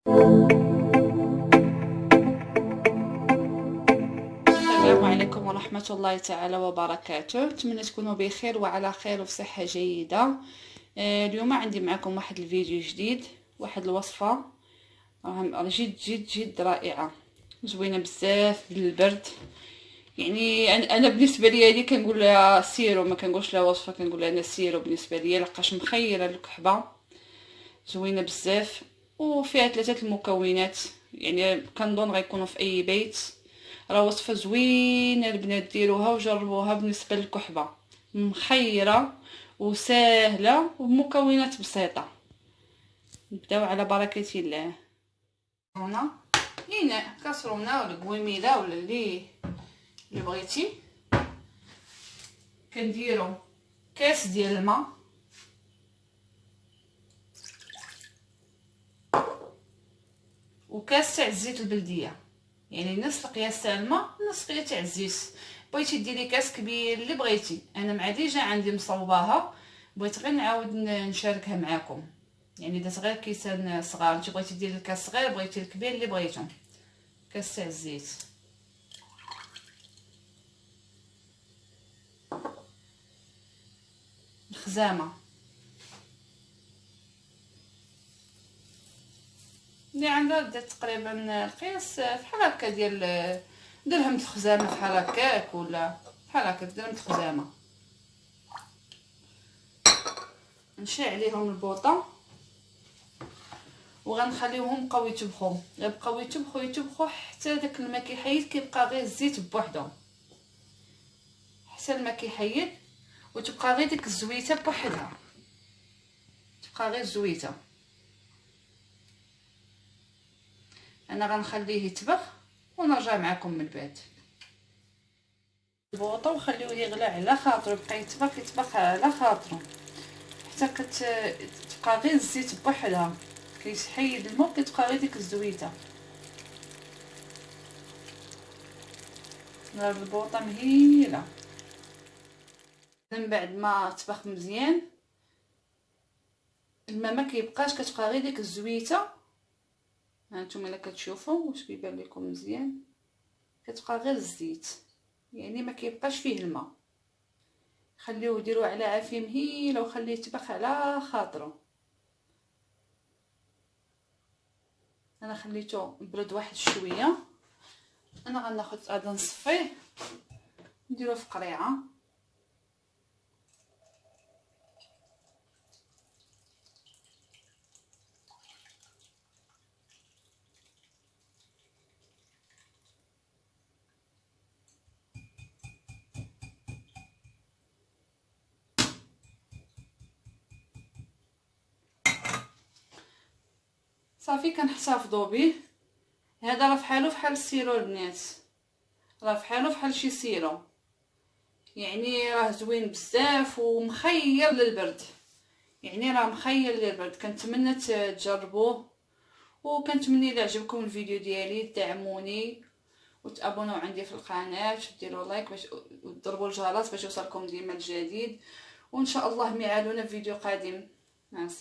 السلام عليكم ورحمة الله تعالى وبركاته. أتمنى تكونوا بخير وعلى خير وصحة جيدة. اليوم عندي معكم واحد الفيديو جديد، واحد الوصفة جد جد جد رائعة، زوينة بزاف بالبرد. يعني انا بالنسبه لي هذه كنقول لها سيرو، ما كنقولش لها وصفه، كنقول لها انا سيرو بالنسبه لي، لقاش مخيره الكحبه زوينه بزاف وفيها 3 المكونات. يعني كنظن غيكونوا في اي بيت. راه وصفه زوينه البنات، ديروها وجربوها. بالنسبه للكحبه مخيره وسهله وبمكونات بسيطه. نبداو على بركه الله. هنا هنا كاسرونه ولا قويميله ولا اللي بغيتي. كنديرو كاس ديال الماء، وكاس تاع الزيت البلديه، يعني نص القياس تاع الماء نص قياس تاع الزيت. بغيتي ديري كاس كبير اللي بغيتي، انا مع ديجا عندي مصوباها، بغيت غير نعاود نشاركها معكم. يعني درت غير كيسان صغار، انت بغيتي ديري الكاس صغير بغيتي الكبير اللي بغيتو. كاس تاع الزيت، الخزامه اللي عندها دات تقريبا القياس فحال هكا ديال درهم الخزامه، فحال هكاك ولا بحال هكا درهم الخزامه. نشي عليهم البوطه وغنخليوهم بقاو يتبخوا، غيبقاو يتبخوا حتى داك الماء كيحيد، كيبقى غير الزيت بوحدو حتى الماء كيحيد، وتبقى غير ديك الزويته بوحدها، تبقى غير الزويته. انا غنخليه يتبخ ونرجع معكم من بعد. البوطه وخليوه يغلى على خاطرو، يبقى يتبخ على خاطرو حتى تبقى غير الزيت بوحدها، كيحيد الماء كتبقى غير ديك الزويته. البوطه مهيله. من بعد ما طبخ مزيان الماء ما كيبقاش، كتبقى غير ديك الزويته. هانتوما الا كتشوفوا واش كيبان لكم مزيان، كتبقى غير الزيت، يعني ما كيبقاش فيه الماء. خليوه ديروه على عافيه مهيله وخليه يطبخ على خاطرو. انا خليته برد واحد شويه. انا غناخذ غادي نصفيه نديروه في قريعه. صافي كنحتفظوا به. هذا راه فحالو فحال السيرو البنات، راه فحالو فحال شي سيرو، يعني راه زوين بزاف ومخير للبرد. يعني راه مخير للبرد. كنتمنى تجربوه، وكنتمنى اذا عجبكم الفيديو ديالي تدعموني وتابونوا عندي في القناه وديروا لايك باش وتضربوا الجرس باش يوصلكم ديما الجديد. وان شاء الله ميعادنا في فيديو قادم. مع السلامه.